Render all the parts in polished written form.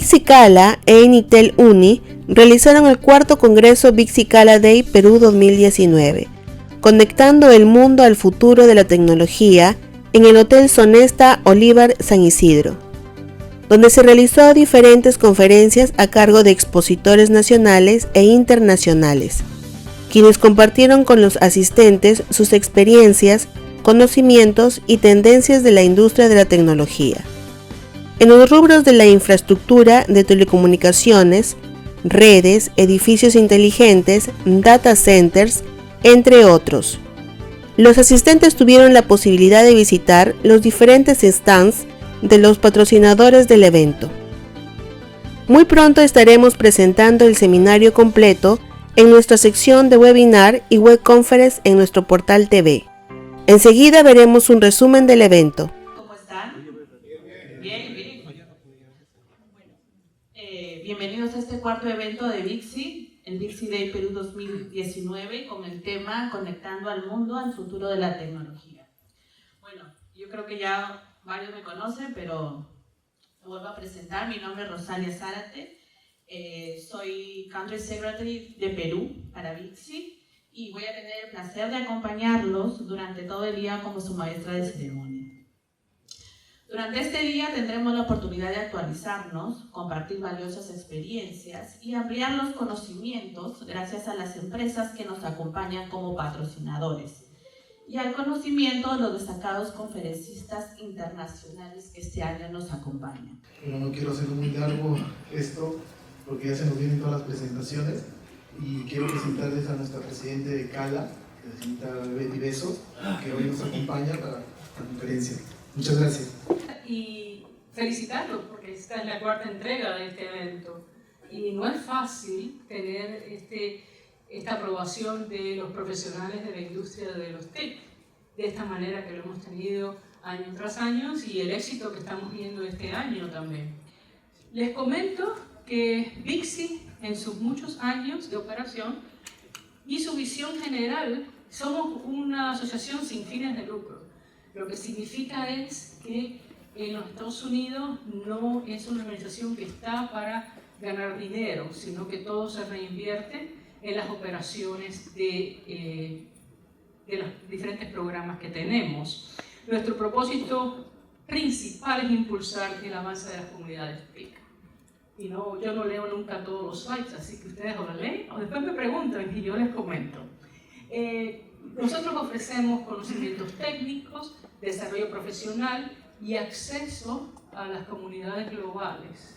Bixi-Cala e Enitel Uni realizaron el cuarto Congreso Bixi-Cala Day Perú 2019, conectando el mundo al futuro de la tecnología en el Hotel Sonesta Olivar San Isidro, donde se realizó diferentes conferencias a cargo de expositores nacionales e internacionales, quienes compartieron con los asistentes sus experiencias, conocimientos y tendencias de la industria de la tecnología. En los rubros de la infraestructura de telecomunicaciones, redes, edificios inteligentes, data centers, entre otros. Los asistentes tuvieron la posibilidad de visitar los diferentes stands de los patrocinadores del evento. Muy pronto estaremos presentando el seminario completo en nuestra sección de webinar y web conference en nuestro portal TV. Enseguida veremos un resumen del evento. ¿Cómo están? Bien. Bienvenidos a este cuarto evento de Bixi, el Bixi Day Perú 2019, con el tema Conectando al Mundo al Futuro de la Tecnología. Bueno, yo creo que ya varios me conocen, pero me vuelvo a presentar. Mi nombre es Rosalia Zárate, soy Country Secretary de Perú para Bixi y voy a tener el placer de acompañarlos durante todo el día como su maestra de ceremonia. Durante este día tendremos la oportunidad de actualizarnos, compartir valiosas experiencias y ampliar los conocimientos gracias a las empresas que nos acompañan como patrocinadores y al conocimiento de los destacados conferencistas internacionales que este año nos acompañan. Bueno, no quiero hacerlo muy largo esto porque ya se nos vienen todas las presentaciones y quiero presentarles a nuestra presidente de CALA, la señorita Betty Beso, que hoy nos acompaña para la conferencia. Muchas gracias. Y felicitarlos porque esta es la cuarta entrega de este evento y no es fácil tener esta aprobación de los profesionales de la industria de los TIC de esta manera que lo hemos tenido año tras año y el éxito que estamos viendo este año también. Les comento que Bixi en sus muchos años de operación y su visión general somos una asociación sin fines de lucro. Lo que significa es que en los Estados Unidos no es una organización que está para ganar dinero, sino que todo se reinvierte en las operaciones de los diferentes programas que tenemos. Nuestro propósito principal es impulsar el avance de las comunidades TIC. Y no, yo no leo nunca todos los slides, así que ustedes o lo leen o después me preguntan y yo les comento. Nosotros ofrecemos conocimientos técnicos, desarrollo profesional y acceso a las comunidades globales.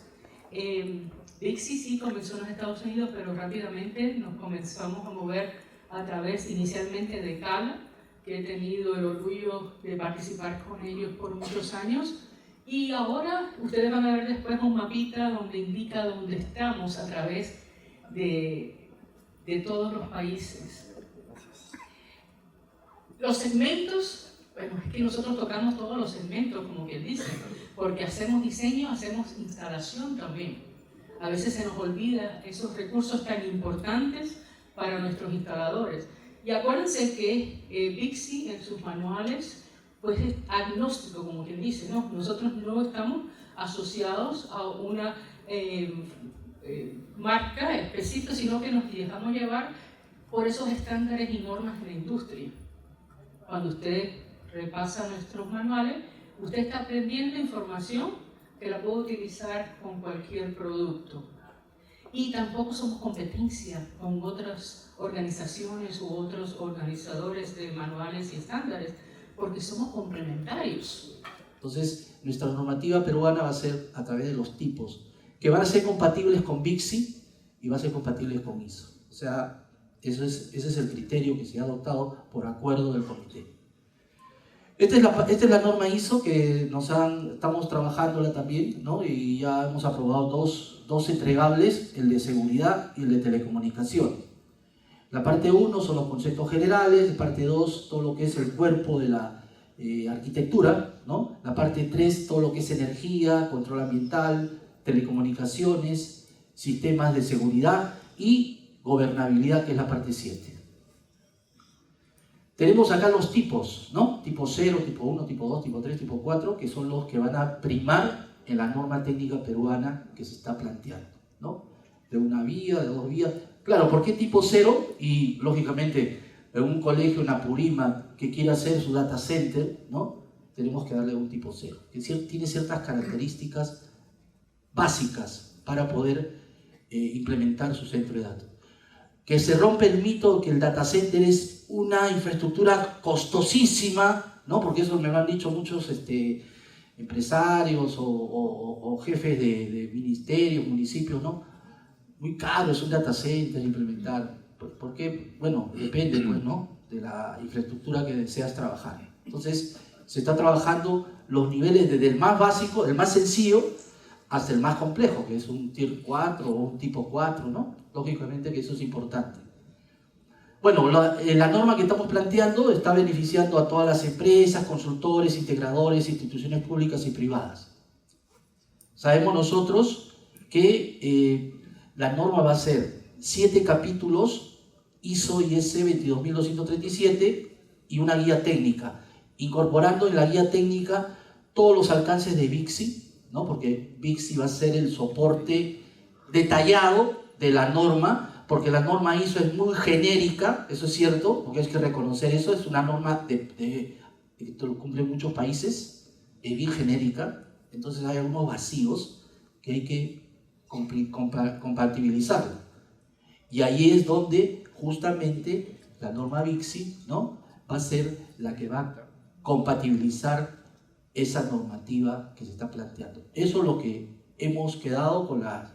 Bixi sí comenzó en los Estados Unidos, pero rápidamente nos comenzamos a mover a través inicialmente de CALA, que he tenido el orgullo de participar con ellos por muchos años. Y ahora ustedes van a ver después un mapita donde indica dónde estamos a través de todos los países. Los segmentos, bueno, es que nosotros tocamos todos los segmentos, como quien dice, porque hacemos diseño, hacemos instalación también. A veces se nos olvida esos recursos tan importantes para nuestros instaladores. Y acuérdense que Bixi en sus manuales pues es agnóstico, como quien dice, ¿no? Nosotros no estamos asociados a una marca específica, sino que nos dejamos llevar por esos estándares y normas de la industria. Cuando usted repasa nuestros manuales, usted está aprendiendo información que la puede utilizar con cualquier producto. Y tampoco somos competencia con otras organizaciones u otros organizadores de manuales y estándares, porque somos complementarios. Entonces, nuestra normativa peruana va a ser a través de los tipos, que van a ser compatibles con Bixi y van a ser compatibles con ISO. O sea, ese es el criterio que se ha adoptado por acuerdo del comité. Esta es la norma ISO que estamos trabajándola también, ¿no? Y ya hemos aprobado dos entregables, el de seguridad y el de telecomunicaciones. La parte 1 son los conceptos generales, la parte 2 todo lo que es el cuerpo de la arquitectura, ¿no? La parte 3 todo lo que es energía, control ambiental, telecomunicaciones, sistemas de seguridad y gobernabilidad, que es la parte 7. Tenemos acá los tipos, ¿no? Tipo 0, tipo 1, tipo 2, tipo 3, tipo 4, que son los que van a primar en la norma técnica peruana que se está planteando, ¿no? De una vía, de dos vías. Claro, ¿por qué tipo 0? Y lógicamente en un colegio, en Apurímac, que quiera hacer su data center, ¿no? Tenemos que darle un tipo 0, que tiene ciertas características básicas para poder implementar su centro de datos. Que se rompe el mito que el data center es una infraestructura costosísima, ¿no? Porque eso me lo han dicho muchos empresarios o jefes de ministerios, municipios, ¿no? Muy caro es un data center implementar, porque, bueno, depende, pues, ¿no? De la infraestructura que deseas trabajar. Entonces, se está trabajando los niveles desde el más básico, el más sencillo, hasta el más complejo, que es un Tier 4 o un tipo 4, ¿no? Lógicamente que eso es importante. Bueno, la norma que estamos planteando está beneficiando a todas las empresas, consultores, integradores, instituciones públicas y privadas. Sabemos nosotros que la norma va a ser 7 capítulos ISO IS 22237 y una guía técnica, incorporando en la guía técnica todos los alcances de BICSI, ¿no? Porque BICSI va a ser el soporte detallado de la norma, porque la norma ISO es muy genérica, eso es cierto, porque hay que reconocer eso, es una norma que lo cumplen muchos países, es bien genérica, entonces hay algunos vacíos que hay que compatibilizarlo. Y ahí es donde justamente la norma BICSI, ¿no? Va a ser la que va a compatibilizar esa normativa que se está planteando. Eso es lo que hemos quedado con la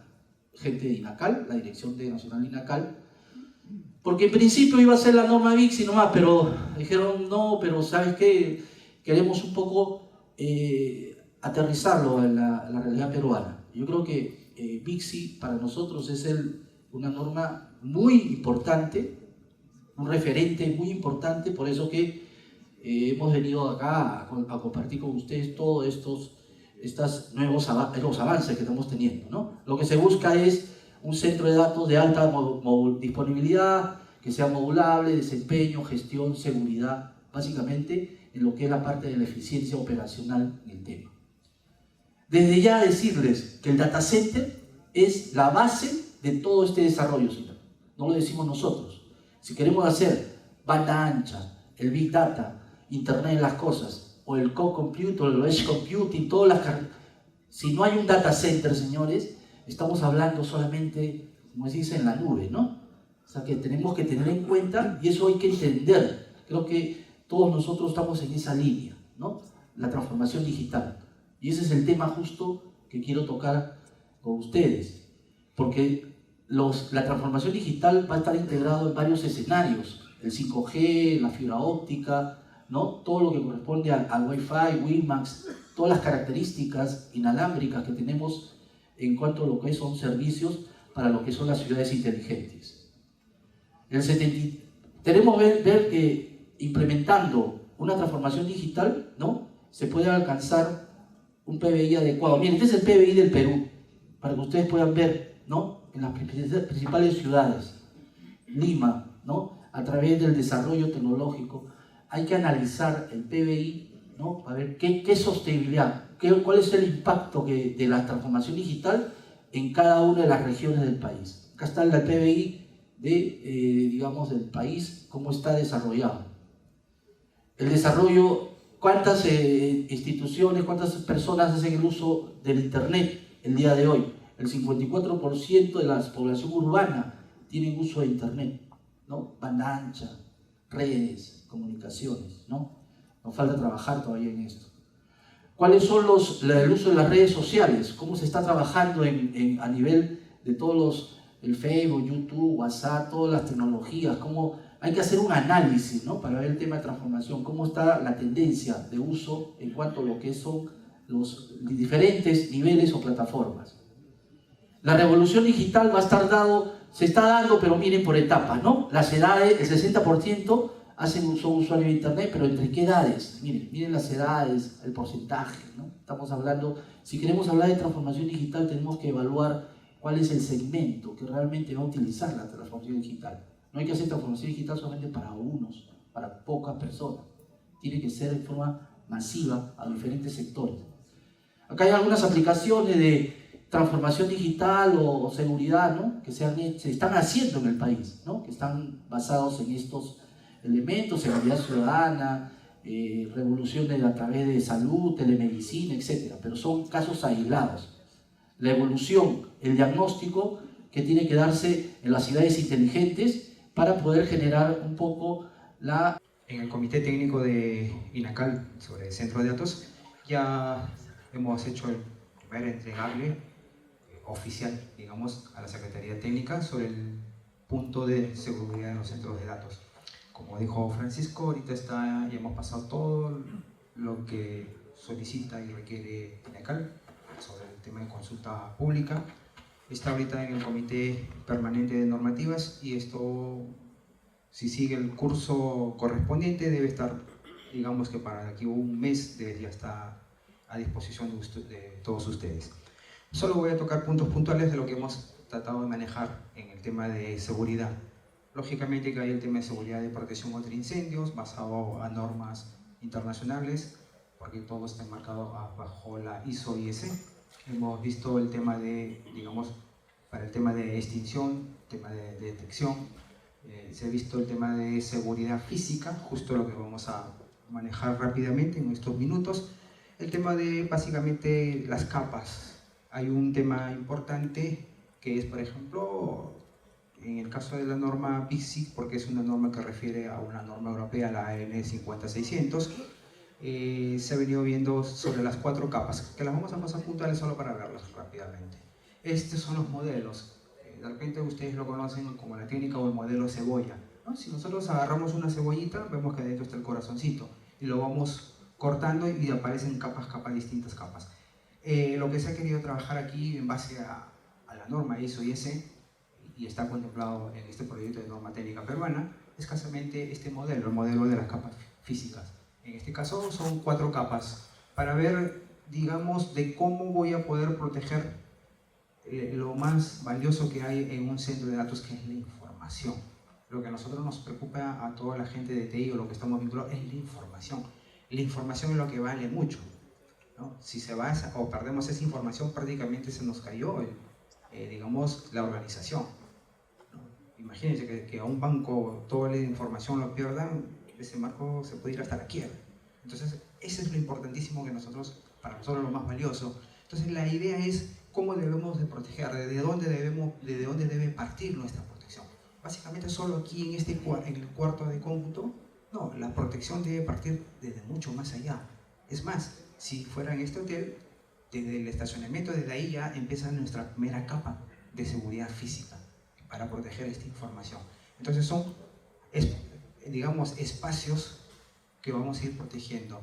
gente de INACAL, la Dirección Nacional de INACAL, porque en principio iba a ser la norma BICSI nomás, pero dijeron no, pero ¿sabes qué? Queremos un poco aterrizarlo en la realidad peruana. Yo creo que BICSI para nosotros es una norma muy importante, un referente muy importante, por eso que hemos venido acá a compartir con ustedes todos estos nuevos avances que estamos teniendo, ¿no? Lo que se busca es un centro de datos de alta disponibilidad, que sea modulable, desempeño, gestión, seguridad, básicamente en lo que es la parte de la eficiencia operacional en el tema. Desde ya decirles que el data center es la base de todo este desarrollo, señor. No lo decimos nosotros. Si queremos hacer banda ancha, el Big Data, Internet de las cosas, o el co-compute, o el edge computing, si no hay un data center, señores, estamos hablando solamente, como se dice, en la nube, ¿no? O sea que tenemos que tener en cuenta, y eso hay que entender. Creo que todos nosotros estamos en esa línea, ¿no? La transformación digital. Y ese es el tema justo que quiero tocar con ustedes. Porque la transformación digital va a estar integrado en varios escenarios. El 5G, la fibra óptica, ¿no? Todo lo que corresponde al Wi-Fi, WiMAX, todas las características inalámbricas que tenemos en cuanto a lo que son servicios para lo que son las ciudades inteligentes. Tenemos que ver que implementando una transformación digital, ¿no? Se puede alcanzar un PBI adecuado. Miren, este es el PBI del Perú, para que ustedes puedan ver, ¿no? En las principales ciudades. Lima, ¿no? A través del desarrollo tecnológico, hay que analizar el PBI, ¿no? Para ver qué sostenibilidad, cuál es el impacto de la transformación digital en cada una de las regiones del país. Acá está el PBI digamos, del país, cómo está desarrollado. El desarrollo, cuántas instituciones, cuántas personas hacen el uso del Internet el día de hoy. El 54% de la población urbana tienen uso de Internet, ¿no? Banda ancha, redes, comunicaciones, ¿no? Nos falta trabajar todavía en esto. ¿Cuáles son el uso de las redes sociales? ¿Cómo se está trabajando a nivel de todos el Facebook, YouTube, WhatsApp, todas las tecnologías? ¿Cómo hay que hacer un análisis, ¿no? Para ver el tema de transformación? ¿Cómo está la tendencia de uso en cuanto a lo que son los diferentes niveles o plataformas? La revolución digital va a estar se está dando, pero miren por etapas, ¿no? Las edades, el 60% son usuarios de Internet, pero ¿entre qué edades? Miren las edades, el porcentaje, ¿no? Estamos hablando, si queremos hablar de transformación digital, tenemos que evaluar cuál es el segmento que realmente va a utilizar la transformación digital. No hay que hacer transformación digital solamente para unos, para pocas personas. Tiene que ser de forma masiva a diferentes sectores. Acá hay algunas aplicaciones de transformación digital o seguridad, ¿no? Que se están haciendo en el país, ¿no? Que están basados en estos elementos, seguridad ciudadana, revoluciones a través de salud, telemedicina, etc. Pero son casos aislados. La evolución, el diagnóstico que tiene que darse en las ciudades inteligentes para poder generar un poco la... En el comité técnico de INACAL sobre el centro de datos ya hemos hecho el primer entregable oficial, digamos, a la Secretaría Técnica sobre el punto de seguridad en los centros de datos. Como dijo Francisco, ahorita ya hemos pasado todo lo que solicita y requiere INACAL sobre el tema de consulta pública. Está ahorita en el comité permanente de normativas y esto, si sigue el curso correspondiente, debe estar, digamos que para aquí un mes debería estar a disposición de todos ustedes. Solo voy a tocar puntos puntuales de lo que hemos tratado de manejar en el tema de seguridad. Lógicamente que hay el tema de seguridad de protección contra incendios basado a normas internacionales, porque todo está enmarcado bajo la ISO IEC. Hemos visto el tema de, digamos, para el tema de extinción, tema de detección, se ha visto el tema de seguridad física, justo lo que vamos a manejar rápidamente en estos minutos. El tema de básicamente las capas. Hay un tema importante que es, por ejemplo, en el caso de la norma BICSI, porque es una norma que refiere a una norma europea, la AN 50600, se ha venido viendo sobre las 4 capas, que las vamos a pasar puntuales solo para verlas rápidamente. Estos son los modelos. De repente ustedes lo conocen como la técnica o el modelo cebolla, ¿no? Si nosotros agarramos una cebollita, vemos que dentro está el corazoncito y lo vamos cortando y aparecen capas, distintas capas. Lo que se ha querido trabajar aquí en base a la norma ISO IEC y está contemplado en este proyecto de norma técnica peruana, escasamente este modelo, el modelo de las capas físicas. En este caso son 4 capas para ver, digamos, de cómo voy a poder proteger lo más valioso que hay en un centro de datos, que es la información. Lo que a nosotros nos preocupa a toda la gente de TI o lo que estamos vinculados es la información. La información es lo que vale mucho, ¿no? Si se va o perdemos esa información, prácticamente se nos cayó, digamos, la organización, ¿no? Imagínense que a un banco toda la información lo pierdan, ese marco se puede ir hasta la quiebra. Entonces, eso es lo importantísimo que para nosotros lo más valioso. Entonces, la idea es cómo debemos de proteger, de dónde debe partir nuestra protección. Básicamente, solo aquí en el cuarto de cómputo, no, la protección debe partir desde mucho más allá. Es más, si fuera en este hotel, desde el estacionamiento, desde ahí ya empieza nuestra primera capa de seguridad física para proteger esta información. Entonces son, digamos, espacios que vamos a ir protegiendo.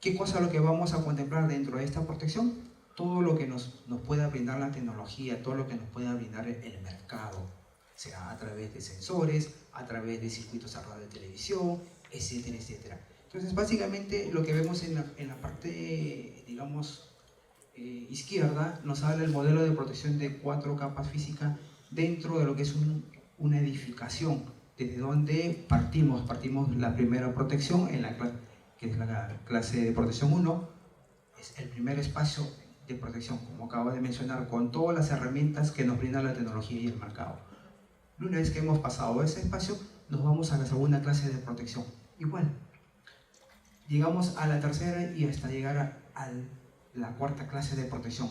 ¿Qué cosa es lo que vamos a contemplar dentro de esta protección? Todo lo que nos pueda brindar la tecnología, todo lo que nos pueda brindar el mercado, sea a través de sensores, a través de circuitos cerrados de televisión, etcétera, etcétera. Entonces, básicamente, lo que vemos en la parte, digamos, izquierda, nos habla el modelo de protección de 4 capas físicas dentro de lo que es una edificación, desde donde partimos la primera protección, que es la clase de protección 1, es el primer espacio de protección, como acabo de mencionar, con todas las herramientas que nos brinda la tecnología y el mercado. Una vez que hemos pasado ese espacio, nos vamos a la segunda clase de protección. Igual, llegamos a la tercera y hasta llegar a la 4ª clase de protección,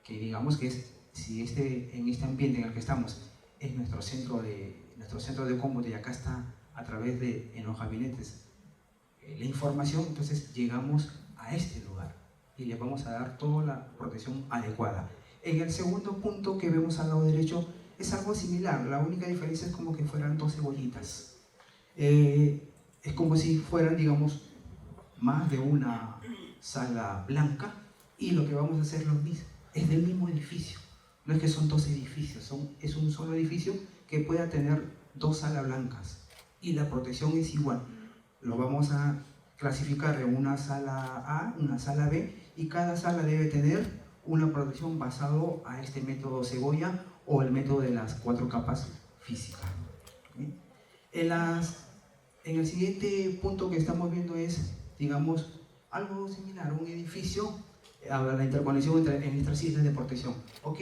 que digamos que es, si en este ambiente en el que estamos es nuestro centro de cómputo y acá está a través en los gabinetes la información, entonces llegamos a este lugar y le vamos a dar toda la protección adecuada. En el segundo punto que vemos al lado derecho es algo similar, la única diferencia es como que fueran 2 cebollitas. Es como si fueran, digamos, más de una sala blanca, y lo que vamos a hacer es lo mismo, es del mismo edificio. No es que son 2 edificios, es un solo edificio que pueda tener 2 salas blancas y la protección es igual. Lo vamos a clasificar en una sala A, una sala B, y cada sala debe tener una protección basado a este método cebolla o el método de las 4 capas físicas. En el siguiente punto que estamos viendo es, digamos, algo similar, un edificio la interconexión en estas islas de protección. Ok,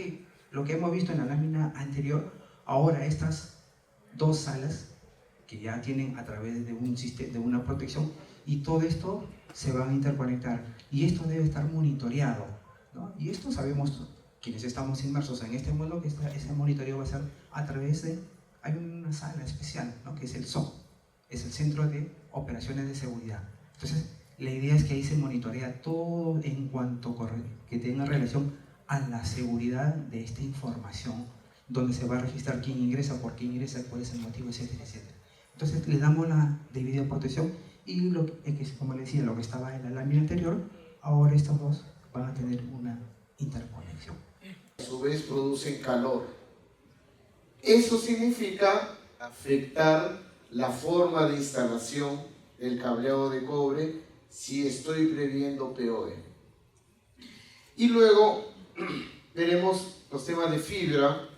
lo que hemos visto en la lámina anterior, ahora estas dos salas que ya tienen a través de un sistema, de una protección, y todo esto se van a interconectar y esto debe estar monitoreado, ¿no? Y esto sabemos quienes estamos inmersos en este mundo que ese monitoreo va a ser a través de, hay una sala especial, ¿no? Que es el SOC, es el Centro de Operaciones de Seguridad. Entonces la idea es que ahí se monitorea todo en cuanto que tenga relación a la seguridad de esta información, donde se va a registrar quién ingresa, por qué ingresa, cuál es el motivo, etcétera, etcétera. Entonces le damos la debida protección y como le decía, lo que estaba en la lámina anterior, ahora estos dos van a tener una interconexión. A su vez producen calor. Eso significa afectar la forma de instalación del cableado de cobre si estoy previendo POE. Y luego veremos los temas de fibra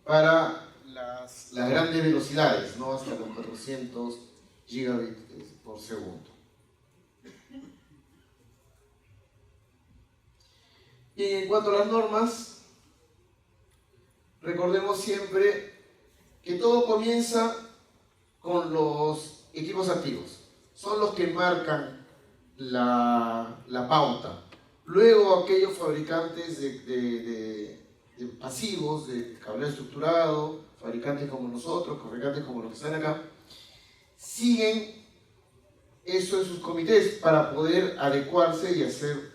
para las grandes velocidades, ¿no? Hasta los 400 gigabits por segundo. Y en cuanto a las normas, recordemos siempre que todo comienza con los equipos activos. Son los que marcan la pauta. Luego aquellos fabricantes de pasivos, de cableado estructurado, fabricantes como nosotros, fabricantes como los que están acá, siguen eso en sus comités para poder adecuarse y hacer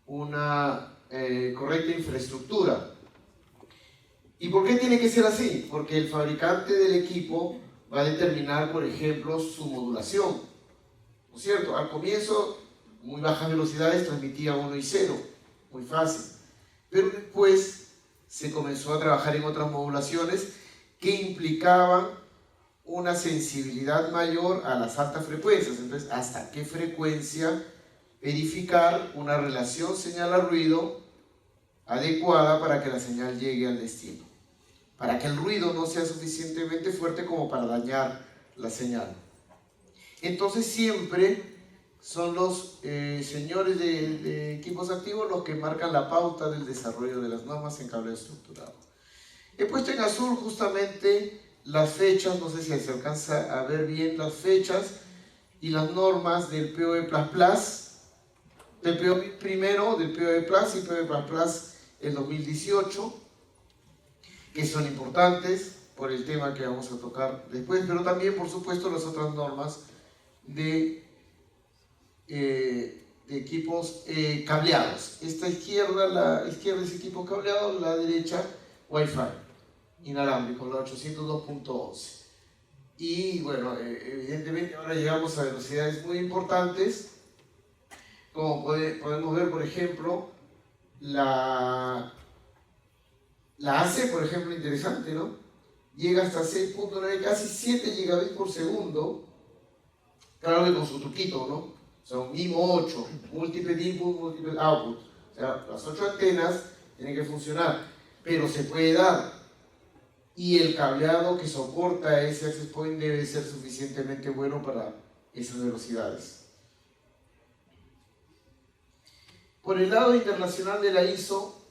una correcta infraestructura. ¿Y por qué tiene que ser así? Porque el fabricante del equipo va a determinar, por ejemplo, su modulación, ¿no es cierto? Al comienzo, muy bajas velocidades transmitía 1 y 0, muy fácil. Pero después se comenzó a trabajar en otras modulaciones que implicaban una sensibilidad mayor a las altas frecuencias. Entonces, ¿hasta qué frecuencia verificar una relación señal a ruido adecuada para que la señal llegue al destino? Para que el ruido no sea suficientemente fuerte como para dañar la señal. Entonces siempre son los señores de equipos activos los que marcan la pauta del desarrollo de las normas en cableado estructurado. He puesto en azul justamente las fechas, no sé si se alcanza a ver bien las fechas y las normas del POE++, del POE primero, del POE Plus y POE++ el 2018, que son importantes por el tema que vamos a tocar después, pero también, por supuesto, las otras normas de equipos cableados. Esta izquierda, la izquierda es equipos cableados, la derecha Wi-Fi inalámbrico, la 802.11. Y bueno, evidentemente ahora llegamos a velocidades muy importantes, como podemos ver, por ejemplo, la AC, por ejemplo, interesante, ¿no? Llega hasta 6.9, casi 7 gigabits por segundo. Claro que con su truquito, ¿no? O sea, un MIMO 8, múltiple input, múltiple output. O sea, las 8 antenas tienen que funcionar, pero se puede dar. Y el cableado que soporta ese access point debe ser suficientemente bueno para esas velocidades. Por el lado internacional de la ISO,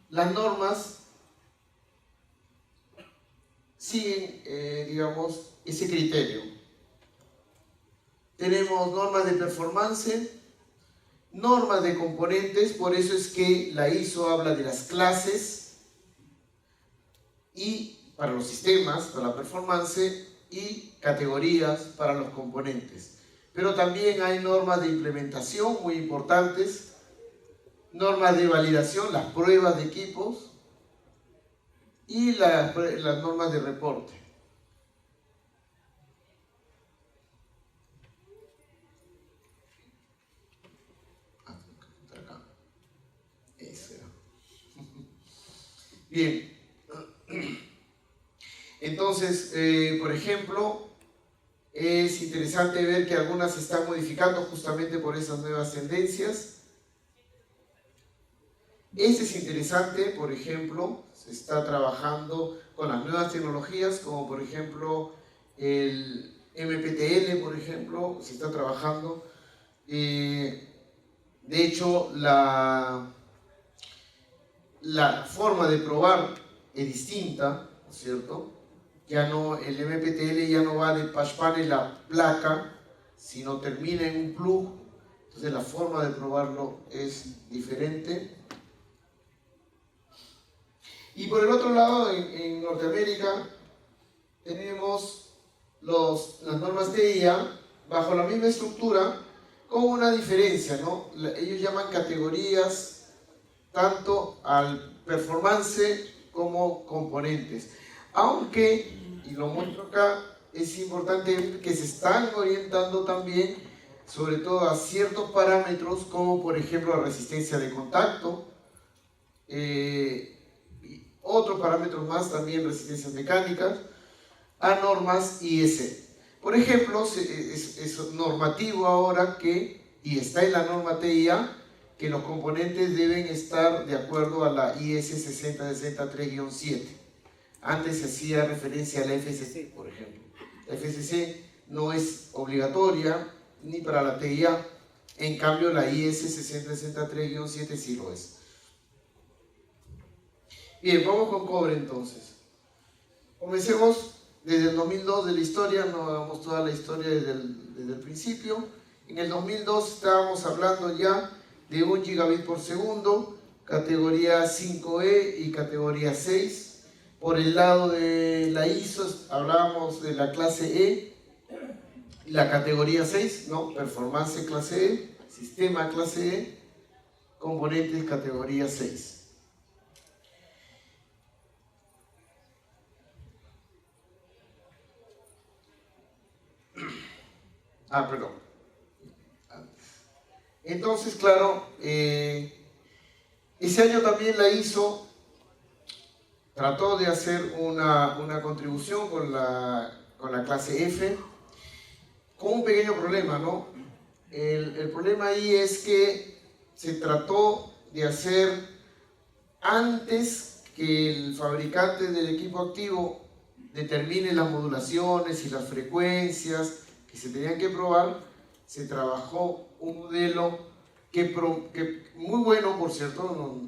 las normas siguen, digamos, ese criterio. Tenemos normas de performance, normas de componentes, por eso es que la ISO habla de las clases y para los sistemas, para la performance, y categorías para los componentes. Pero también hay normas de implementación muy importantes, normas de validación, las pruebas de equipos y las normas de reporte. Bien, entonces, por ejemplo, es interesante ver que algunas se están modificando justamente por esas nuevas tendencias. Este es interesante, por ejemplo, se está trabajando con las nuevas tecnologías, como por ejemplo el MPTL, por ejemplo, se está trabajando De hecho, la forma de probar es distinta, ¿no es cierto? Ya no, el MPTL ya no va de patch panel a placa, sino termina en un plug. Entonces la forma de probarlo es diferente. Y por el otro lado, en Norteamérica, tenemos las normas TIA bajo la misma estructura, con una diferencia, ¿no? Ellos llaman categorías tanto al performance como componentes. Aunque, y lo muestro acá, es importante que se están orientando también sobre todo a ciertos parámetros como por ejemplo la resistencia de contacto, y otros parámetros más también, resistencias mecánicas, a normas IS. Por ejemplo, es normativo ahora que, y está en la norma TIA, que los componentes deben estar de acuerdo a la IS 6063-7. Antes se hacía referencia a la FCC, por ejemplo. La FCC no es obligatoria ni para la TIA, en cambio la IS 6063-7 sí lo es. Bien, vamos con cobre entonces. Comencemos desde el 2002 de la historia, no hagamos toda la historia desde el principio. En el 2002 estábamos hablando ya de 1 gigabit por segundo, categoría 5E y categoría 6. Por el lado de la ISO hablábamos de la clase E, la categoría 6, ¿no? Performance clase E, sistema clase E, componentes categoría 6. Perdón. Entonces, claro, ese año también la ISO trató de hacer una contribución con la clase F, con un pequeño problema, ¿no? El problema ahí es que se trató de hacer antes que el fabricante del equipo activo determine las modulaciones y las frecuencias que se tenían que probar. Se trabajó un modelo que muy bueno, por cierto,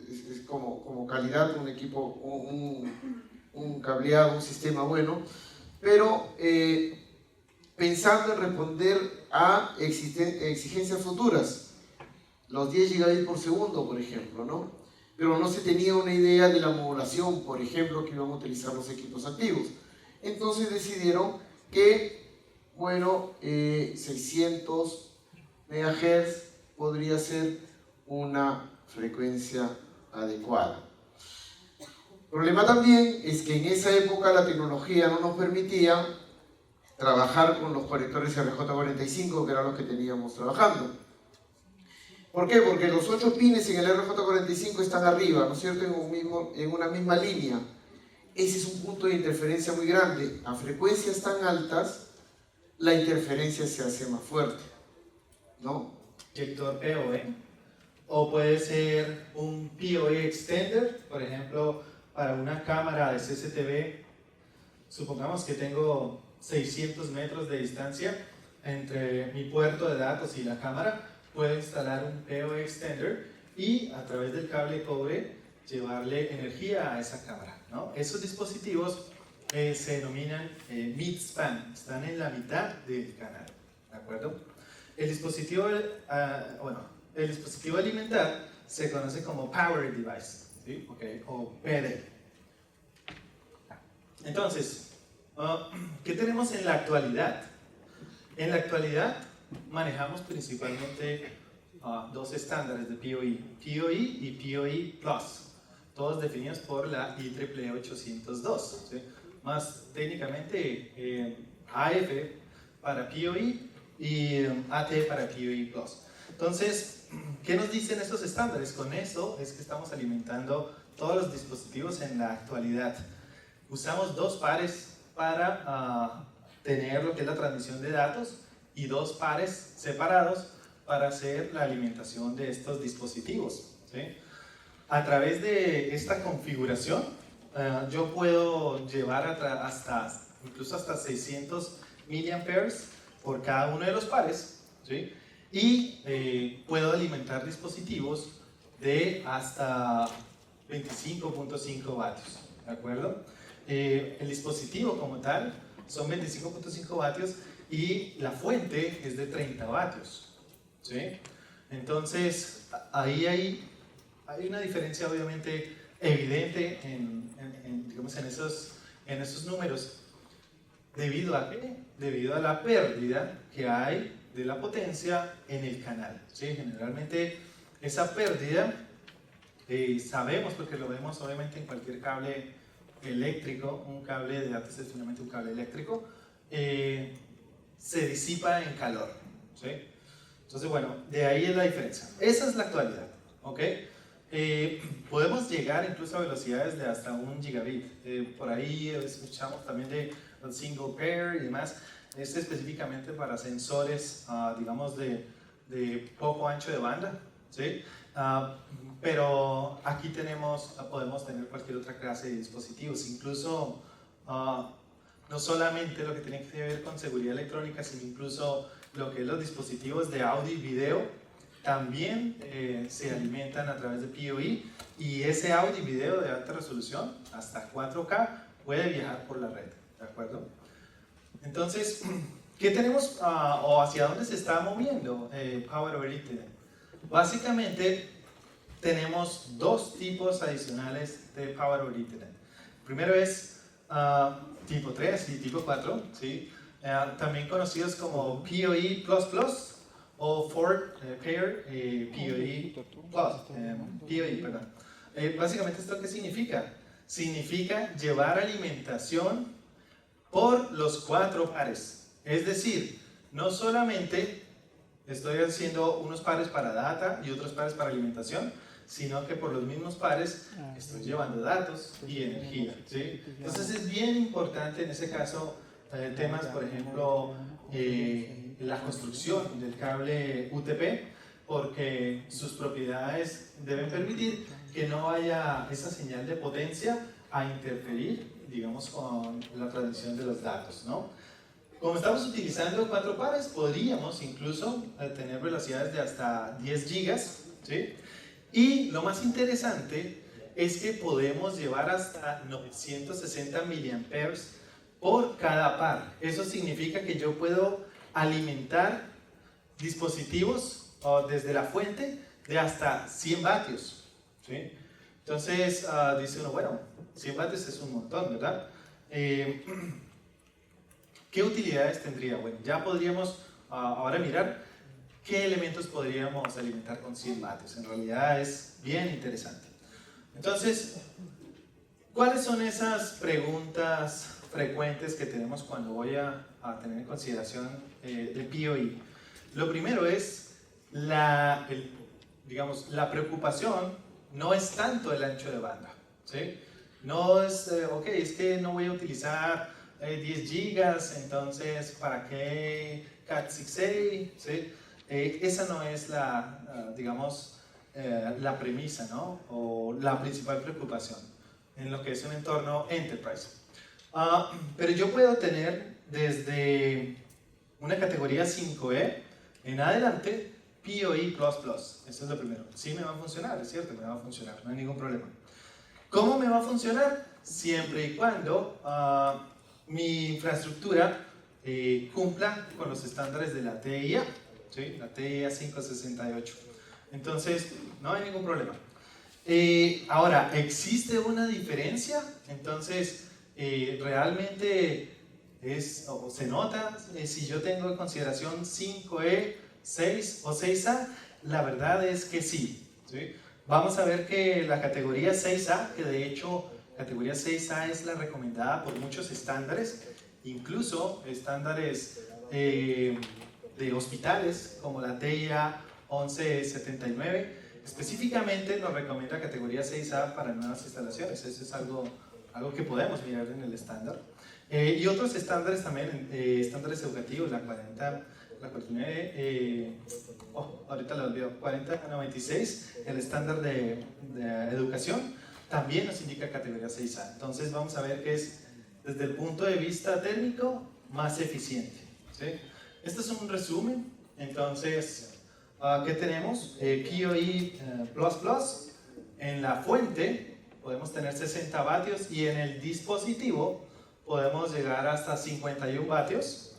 es como calidad, un equipo, un cableado, un sistema bueno, pero pensando en responder a exigencias futuras, los 10 gigabits por segundo, por ejemplo, ¿no? Pero no se tenía una idea de la modulación, por ejemplo, que iban a utilizar los equipos activos. Entonces decidieron que, bueno, 600 MHz podría ser una frecuencia adecuada. El problema también es que en esa época la tecnología no nos permitía trabajar con los conectores RJ45, que eran los que teníamos trabajando. ¿Por qué? Porque los 8 pines en el RJ45 están arriba, ¿no es cierto?, en una misma línea. Ese es un punto de interferencia muy grande. A frecuencias tan altas, la interferencia se hace más fuerte, ¿no? Proyector PoE, o puede ser un PoE extender, por ejemplo, para una cámara de CCTV. Supongamos que tengo 600 metros de distancia entre mi puerto de datos y la cámara. Puedo instalar un PoE extender y a través del cable cobre llevarle energía a esa cámara, ¿no? Esos dispositivos se denominan mid-span, están en la mitad del canal, ¿de acuerdo? El dispositivo alimentar se conoce como Power Device, ¿sí? Okay, o PD. Entonces, ¿qué tenemos en la actualidad? En la actualidad manejamos principalmente dos estándares de PoE, PoE y PoE Plus, todos definidos por la IEEE 802, ¿sí? Más técnicamente AF para PoE y AT para PoE Plus. Entonces, ¿qué nos dicen estos estándares? Con eso es que estamos alimentando todos los dispositivos en la actualidad. Usamos 2 pares para tener lo que es la transmisión de datos y 2 pares separados para hacer la alimentación de estos dispositivos, ¿sí? A través de esta configuración, yo puedo llevar incluso hasta 600 mAh por cada uno de los pares, ¿sí? y puedo alimentar dispositivos de hasta 25.5 vatios, ¿de acuerdo? El dispositivo como tal son 25.5 vatios y la fuente es de 30 vatios, ¿sí? Entonces, ahí hay una diferencia obviamente evidente digamos, en esos números. ¿Debido a qué? Debido a la pérdida que hay de la potencia en el canal, ¿sí? Generalmente esa pérdida, sabemos porque lo vemos obviamente en cualquier cable eléctrico, un cable de alta tensión, finalmente un cable eléctrico, se disipa en calor, ¿sí? Entonces, bueno, de ahí es la diferencia. Esa es la actualidad, ¿ok? Podemos llegar incluso a velocidades de hasta 1 gigabit. Por ahí escuchamos también de single pair y demás. Es específicamente para sensores, digamos, de poco ancho de banda, ¿sí? Pero aquí podemos tener cualquier otra clase de dispositivos, incluso no solamente lo que tiene que ver con seguridad electrónica, sino incluso lo que es los dispositivos de audio y video, también se alimentan a través de PoE, y ese audio y video de alta resolución, hasta 4K, puede viajar por la red, ¿de acuerdo? Entonces, ¿qué tenemos o hacia dónde se está moviendo Power over Ethernet? Básicamente, tenemos dos tipos adicionales de Power over Ethernet. Primero es tipo 3 y tipo 4, ¿sí? También conocidos como PoE++ o Four Pair PoE+, PoE, perdón. Básicamente, ¿esto qué significa? Significa llevar alimentación por los 4 pares. Es decir, no solamente estoy haciendo unos pares para data y otros pares para alimentación, sino que por los mismos pares estoy llevando datos y energía, ¿sí? Entonces es bien importante en ese caso temas, por ejemplo, la construcción del cable UTP, porque sus propiedades deben permitir que no haya esa señal de potencia a interferir, digamos, con la transmisión de los datos, ¿no? Como estamos utilizando 4 pares, podríamos incluso tener velocidades de hasta 10 gigas, ¿sí? Y lo más interesante es que podemos llevar hasta 960 miliamperes por cada par. Eso significa que yo puedo alimentar dispositivos desde la fuente de hasta 100 vatios, ¿sí? Entonces, dice uno, bueno, 100 vatios es un montón, ¿verdad? ¿Qué utilidades tendría? Bueno, ya podríamos ahora mirar qué elementos podríamos alimentar con 100 vatios. En realidad es bien interesante. Entonces, ¿cuáles son esas preguntas frecuentes que tenemos cuando voy a tener en consideración de PoE? Lo primero es, digamos, la preocupación no es tanto el ancho de banda, ¿sí? No es, ok, es que no voy a utilizar 10 gigas, entonces, ¿para qué Cat6a? ¿Sí? Esa no es digamos, la premisa, ¿no? O la principal preocupación en lo que es un entorno enterprise. Pero yo puedo tener desde una categoría 5E en adelante PoE++. Eso es lo primero. Sí me va a funcionar, es cierto, me va a funcionar, no hay ningún problema. ¿Cómo me va a funcionar? Siempre y cuando mi infraestructura cumpla con los estándares de la TIA, ¿sí? La TIA 568. Entonces, no hay ningún problema. Ahora, ¿existe una diferencia? Entonces, realmente se nota si yo tengo en consideración 5E, 6 o 6A. La verdad es que sí, ¿sí? Vamos a ver que la categoría 6A, que de hecho categoría 6A es la recomendada por muchos estándares, incluso estándares de hospitales como la TIA 1179, específicamente nos recomienda categoría 6A para nuevas instalaciones. Eso es algo que podemos mirar en el estándar. Y otros estándares también, estándares educativos, la 49, ahorita lo olvido, 4096, el estándar de educación, también nos indica categoría 6A. Entonces vamos a ver qué es, desde el punto de vista técnico, más eficiente, ¿sí? Este es un resumen. Entonces, ¿qué tenemos? PoE++. En la fuente podemos tener 60 vatios y en el dispositivo podemos llegar hasta 51 vatios.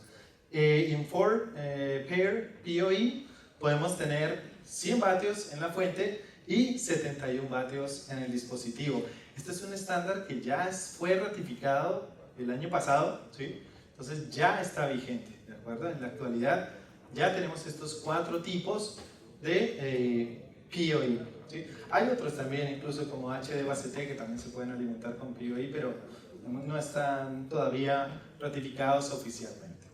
En 4-pair PoE podemos tener 100 vatios en la fuente y 71 vatios en el dispositivo. Este es un estándar que ya fue ratificado el año pasado, ¿sí? Entonces ya está vigente, ¿de acuerdo? En la actualidad ya tenemos estos 4 tipos de PoE, ¿sí? Hay otros también, incluso como HDBaseT, que también se pueden alimentar con PoE, pero no están todavía ratificados oficialmente.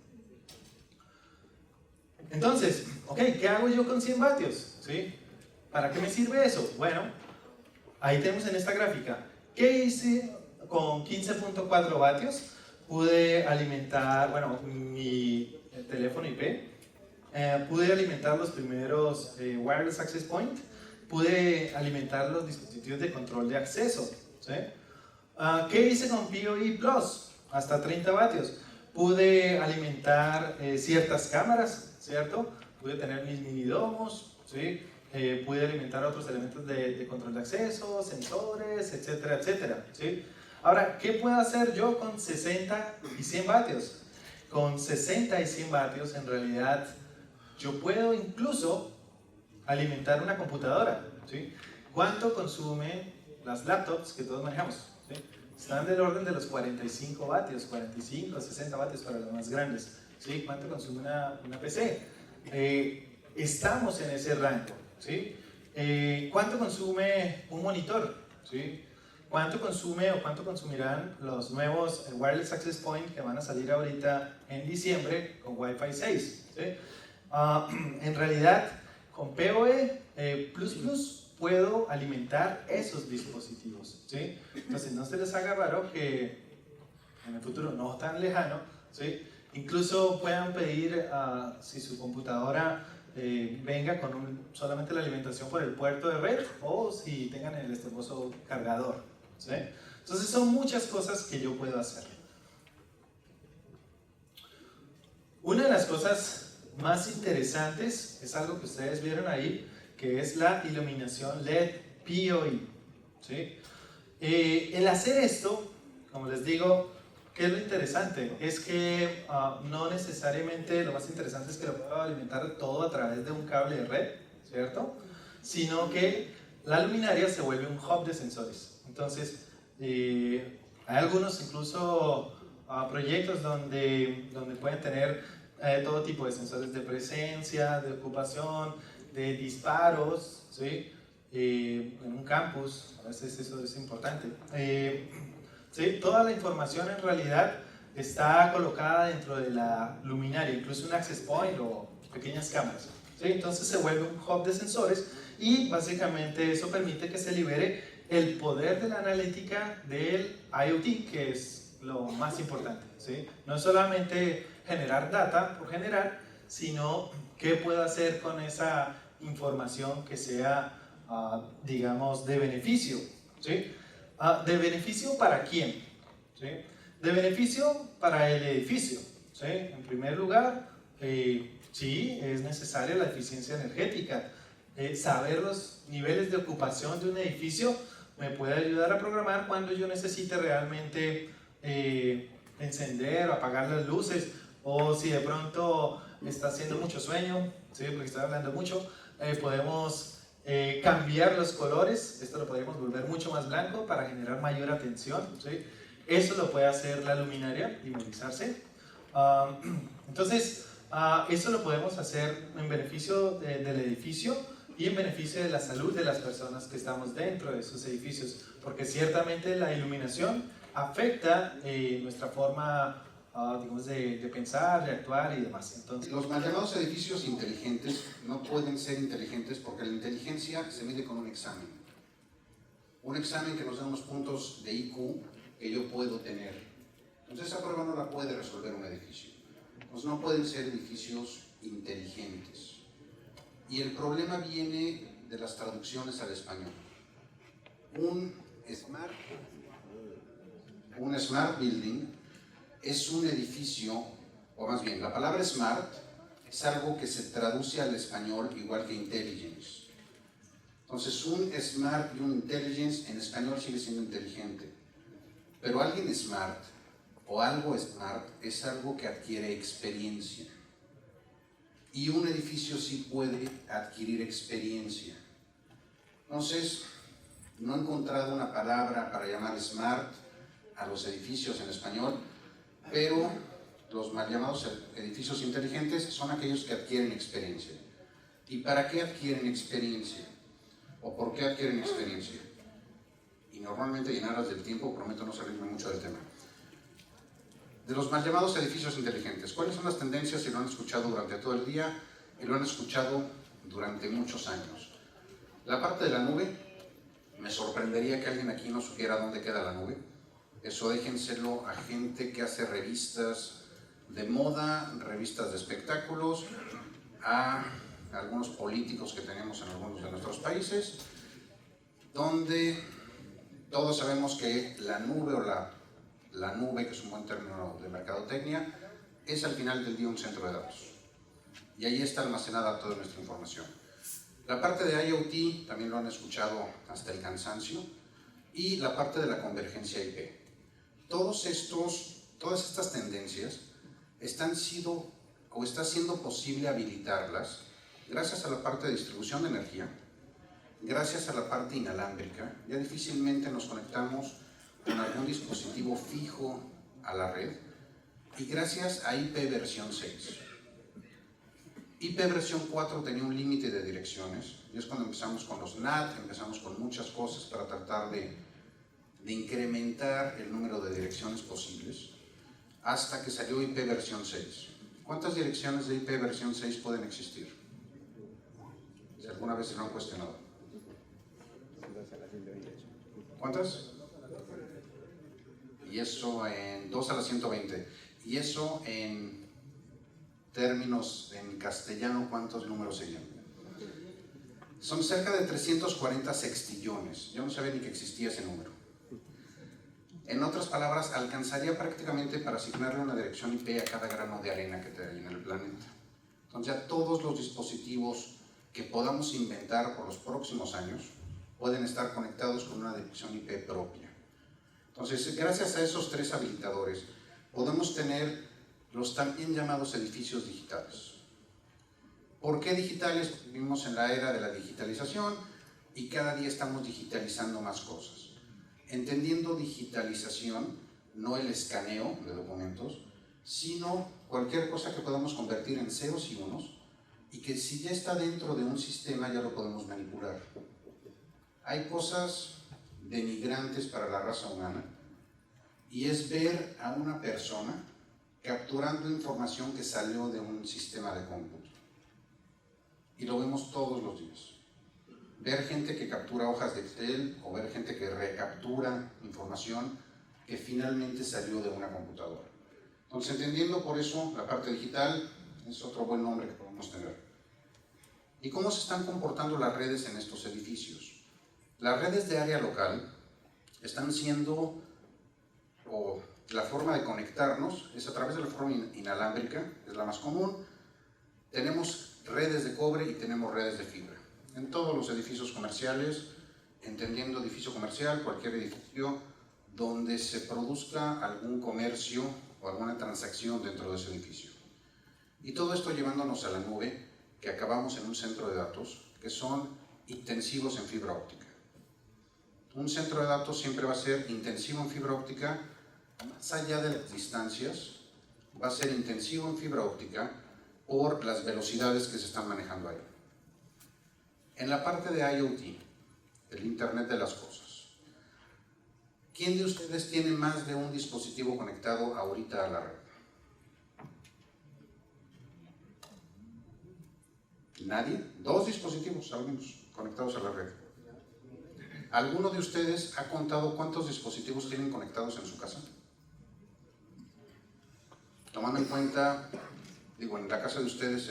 Entonces, ok, ¿qué hago yo con 100 vatios? ¿Sí? ¿Para qué me sirve eso? Bueno, ahí tenemos en esta gráfica. ¿Qué hice con 15.4 vatios? Pude alimentar, bueno, mi teléfono IP, pude alimentar los primeros Wireless Access Point, pude alimentar los dispositivos de control de acceso, ¿sí? ¿Qué hice con PoE Plus? Hasta 30 vatios. Pude alimentar ciertas cámaras, ¿cierto? Pude tener mis minidomos, ¿sí? Pude alimentar otros elementos de control de acceso, sensores, etcétera, etcétera, ¿sí? Ahora, ¿qué puedo hacer yo con 60 y 100 vatios? Con 60 y 100 vatios, en realidad, yo puedo incluso alimentar una computadora, ¿sí? ¿Cuánto consumen las laptops que todos manejamos? ¿Sí? Están del orden de los 45 vatios, 45, 60 vatios para los más grandes, ¿sí? ¿Cuánto consume una PC? Estamos en ese rango, ¿sí? ¿Cuánto consume un monitor? ¿Sí? ¿Cuánto consume o cuánto consumirán los nuevos Wireless Access Point que van a salir ahorita en diciembre con Wi-Fi 6? ¿Sí? En realidad, con PoE++ puedo alimentar esos dispositivos, ¿sí? Entonces no se les haga raro que en el futuro no tan lejano, ¿sí? Incluso puedan pedir si su computadora venga con solamente la alimentación por el puerto de red o si tengan el famoso cargador, ¿sí? Entonces son muchas cosas que yo puedo hacer. Una de las cosas más interesantes es algo que ustedes vieron ahí, que es la iluminación LED PoE, ¿sí? El hacer esto, como les digo, ¿qué es lo interesante? Es que no necesariamente lo más interesante es que lo pueda alimentar todo a través de un cable de red, ¿cierto? Sino que la luminaria se vuelve un hub de sensores. Entonces, hay algunos incluso proyectos donde pueden tener todo tipo de sensores de presencia, de ocupación, de disparos, ¿sí? En un campus, a veces eso es importante. ¿Sí? Toda la información en realidad está colocada dentro de la luminaria, incluso un access point o pequeñas cámaras, ¿sí? Entonces se vuelve un hub de sensores y básicamente eso permite que se libere el poder de la analítica del IoT, que es lo más importante, ¿sí? No es solamente generar data por generar, sino qué puedo hacer con esa información que sea, digamos, de beneficio, ¿sí? ¿De beneficio para quién? ¿Sí? De beneficio para el edificio, ¿sí? En primer lugar, sí, es necesaria la eficiencia energética. Saber los niveles de ocupación de un edificio me puede ayudar a programar cuando yo necesite realmente encender o apagar las luces, o si de pronto está haciendo mucho sueño, ¿sí? Porque está hablando mucho, podemos cambiar los colores. Esto lo podemos volver mucho más blanco para generar mayor atención, ¿sí? Eso lo puede hacer la luminaria, dimerizarse. Entonces, eso lo podemos hacer en beneficio del edificio y en beneficio de la salud de las personas que estamos dentro de esos edificios, porque ciertamente la iluminación afecta nuestra forma digamos, de pensar, de actuar y demás. Entonces, los mal llamados edificios inteligentes no pueden ser inteligentes porque la inteligencia se mide con un examen. Un examen que nos da unos puntos de IQ que yo puedo tener. Entonces esa prueba no la puede resolver un edificio. Pues no pueden ser edificios inteligentes. Y el problema viene de las traducciones al español. Un smart building es un edificio, o más bien, la palabra smart es algo que se traduce al español igual que intelligence. Entonces, un smart y un intelligence en español sigue siendo inteligente. Pero alguien smart o algo smart es algo que adquiere experiencia. Y un edificio sí puede adquirir experiencia. Entonces, no he encontrado una palabra para llamar smart a los edificios en español, pero los mal llamados edificios inteligentes son aquellos que adquieren experiencia. ¿Y para qué adquieren experiencia? ¿O por qué adquieren experiencia? Y normalmente, en aras del tiempo, prometo no salirme mucho del tema. De los mal llamados edificios inteligentes, ¿cuáles son las tendencias? Y lo han escuchado durante todo el día y lo han escuchado durante muchos años. La parte de la nube, me sorprendería que alguien aquí no supiera dónde queda la nube. Eso déjenselo a gente que hace revistas de moda, revistas de espectáculos, a algunos políticos que tenemos en algunos de nuestros países, donde todos sabemos que la nube o la nube, que es un buen término de mercadotecnia, es al final del día un centro de datos. Y ahí está almacenada toda nuestra información. La parte de IoT también lo han escuchado hasta el cansancio, y la parte de la convergencia IP. Todas estas tendencias está siendo posible habilitarlas gracias a la parte de distribución de energía, gracias a la parte inalámbrica. Ya difícilmente nos conectamos con algún dispositivo fijo a la red, y gracias a IP versión 6. IP versión 4 tenía un límite de direcciones, y es cuando empezamos con los NAT, empezamos con muchas cosas para tratar de incrementar el número de direcciones posibles, hasta que salió IP versión 6. ¿Cuántas direcciones de IP versión 6 pueden existir? Si alguna vez se lo han cuestionado. ¿Cuántas? Y eso en 2 a la 120. Y eso en términos en castellano, ¿cuántos números serían? Son cerca de 340 sextillones. Yo no sabía ni que existía ese número. En otras palabras, alcanzaría prácticamente para asignarle una dirección IP a cada grano de arena que hay en el planeta. Entonces ya todos los dispositivos que podamos inventar por los próximos años pueden estar conectados con una dirección IP propia. Entonces, gracias a esos 3 habilitadores, podemos tener los también llamados edificios digitales. ¿Por qué digitales? Vivimos en la era de la digitalización y cada día estamos digitalizando más cosas. Entendiendo digitalización, no el escaneo de documentos, sino cualquier cosa que podamos convertir en ceros y unos, y que si ya está dentro de un sistema ya lo podemos manipular. Hay cosas denigrantes para la raza humana, y es ver a una persona capturando información que salió de un sistema de cómputo. Y lo vemos todos los días. Ver gente que captura hojas de Excel, o ver gente que recaptura información que finalmente salió de una computadora. Entonces, entendiendo por eso la parte digital, es otro buen nombre que podemos tener. ¿Y cómo se están comportando las redes en estos edificios? Las redes de área local están siendo, o la forma de conectarnos es a través de la forma inalámbrica, es la más común. Tenemos redes de cobre y tenemos redes de fibra. En todos los edificios comerciales, entendiendo edificio comercial, cualquier edificio donde se produzca algún comercio o alguna transacción dentro de ese edificio. Y todo esto llevándonos a la nube, que acabamos en un centro de datos, que son intensivos en fibra óptica. Un centro de datos siempre va a ser intensivo en fibra óptica, más allá de las distancias, va a ser intensivo en fibra óptica por las velocidades que se están manejando ahí. En la parte de IoT, el Internet de las Cosas, ¿quién de ustedes tiene más de un dispositivo conectado ahorita a la red? ¿Nadie? 2 dispositivos, al menos, conectados a la red. ¿Alguno de ustedes ha contado cuántos dispositivos tienen conectados en su casa? Tomando en cuenta, en la casa de ustedes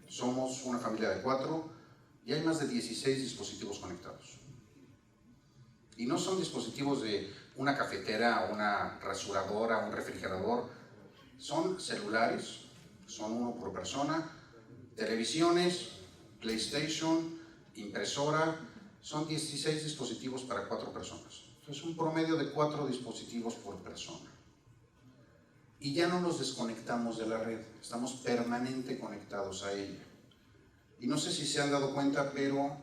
somos una familia de 4, y hay más de 16 dispositivos conectados. Y no son dispositivos de una cafetera, una rasuradora, un refrigerador. Son celulares, son uno por persona, Televisiones, PlayStation, impresora, son 16 dispositivos para 4 personas. Es un promedio de 4 dispositivos por persona. Y ya no nos desconectamos de la red, estamos permanentemente conectados a ella. Y no sé si se han dado cuenta, pero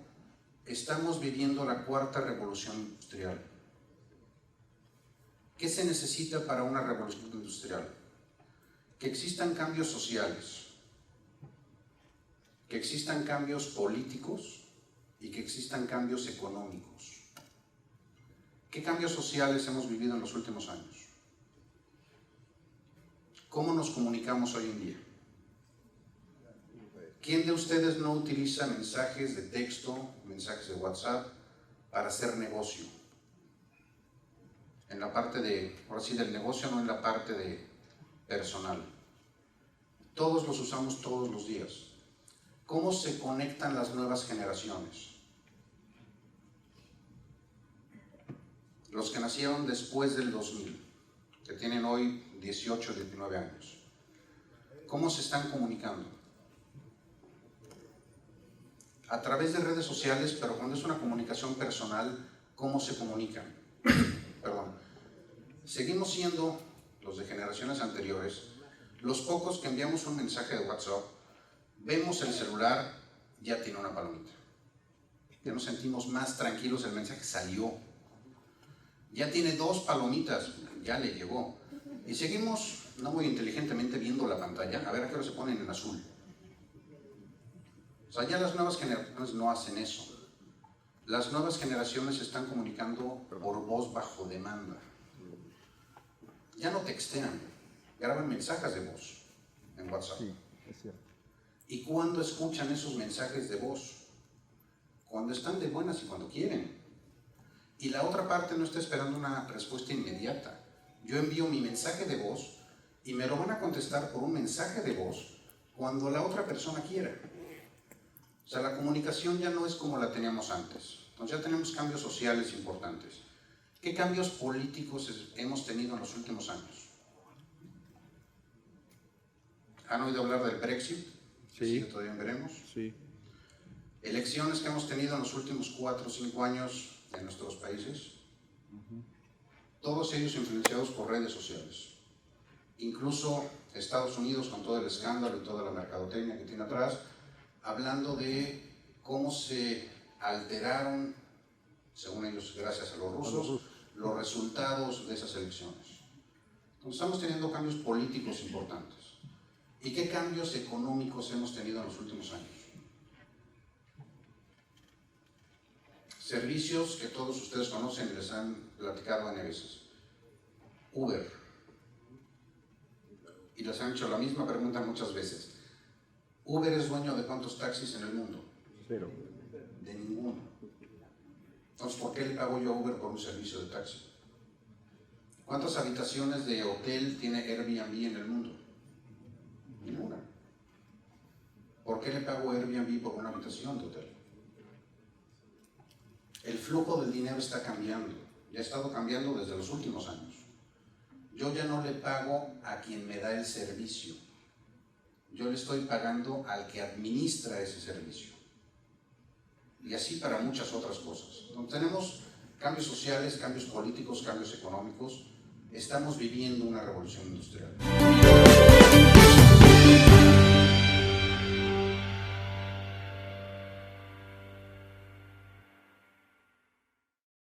estamos viviendo la 4ª revolución industrial. ¿Qué se necesita para una revolución industrial? Que existan cambios sociales, que existan cambios políticos y que existan cambios económicos. ¿Qué cambios sociales hemos vivido en los últimos años? ¿Cómo nos comunicamos hoy en día? ¿Quién de ustedes no utiliza mensajes de texto, mensajes de WhatsApp para hacer negocio? En la parte de, ahora sí, del negocio, no en la parte de personal. Todos los usamos todos los días. ¿Cómo se conectan las nuevas generaciones? Los que nacieron después del 2000, que tienen hoy 18, 19 años. ¿Cómo se están comunicando? A través de redes sociales, pero cuando es una comunicación personal, ¿cómo se comunican? Perdón. Seguimos siendo, los de generaciones anteriores, los pocos que enviamos un mensaje de WhatsApp, vemos el celular, ya tiene una palomita. Ya nos sentimos más tranquilos, el mensaje salió. Ya tiene 2 palomitas, ya le llegó. Y seguimos, no muy inteligentemente, viendo la pantalla, a ver a qué hora se ponen en azul. O sea, ya las nuevas generaciones no hacen eso. Las nuevas generaciones se están comunicando por voz bajo demanda. Ya no textean, graban mensajes de voz en WhatsApp. Sí, es cierto. ¿Y cuándo escuchan esos mensajes de voz? Cuando están de buenas y cuando quieren. Y la otra parte no está esperando una respuesta inmediata. Yo envío mi mensaje de voz y me lo van a contestar por un mensaje de voz cuando la otra persona quiera. O sea, la comunicación ya no es como la teníamos antes. Entonces ya tenemos cambios sociales importantes. ¿Qué cambios políticos hemos tenido en los últimos años? ¿Han oído hablar del Brexit? Sí. Que todavía veremos. Sí. Elecciones que hemos tenido en los últimos 4 o 5 años en nuestros países. Todos ellos influenciados por redes sociales. Incluso Estados Unidos, con todo el escándalo y toda la mercadotecnia que tiene atrás, hablando de cómo se alteraron, según ellos, gracias a los rusos, los resultados de esas elecciones. Entonces estamos teniendo cambios políticos importantes. ¿Y qué cambios económicos hemos tenido en los últimos años? Servicios que todos ustedes conocen y les han platicado N veces. Uber. Y les han hecho la misma pregunta muchas veces. ¿Uber es dueño de cuántos taxis en el mundo? 0. De ninguno. Entonces, ¿por qué le pago yo a Uber por un servicio de taxi? ¿Cuántas habitaciones de hotel tiene Airbnb en el mundo? Ninguna. ¿Por qué le pago a Airbnb por una habitación de hotel? El flujo del dinero está cambiando. Ya ha estado cambiando desde los últimos años. Yo ya no le pago a quien me da el servicio. Yo le estoy pagando al que administra ese servicio. Y así para muchas otras cosas. Entonces, tenemos cambios sociales, cambios políticos, cambios económicos. Estamos viviendo una revolución industrial.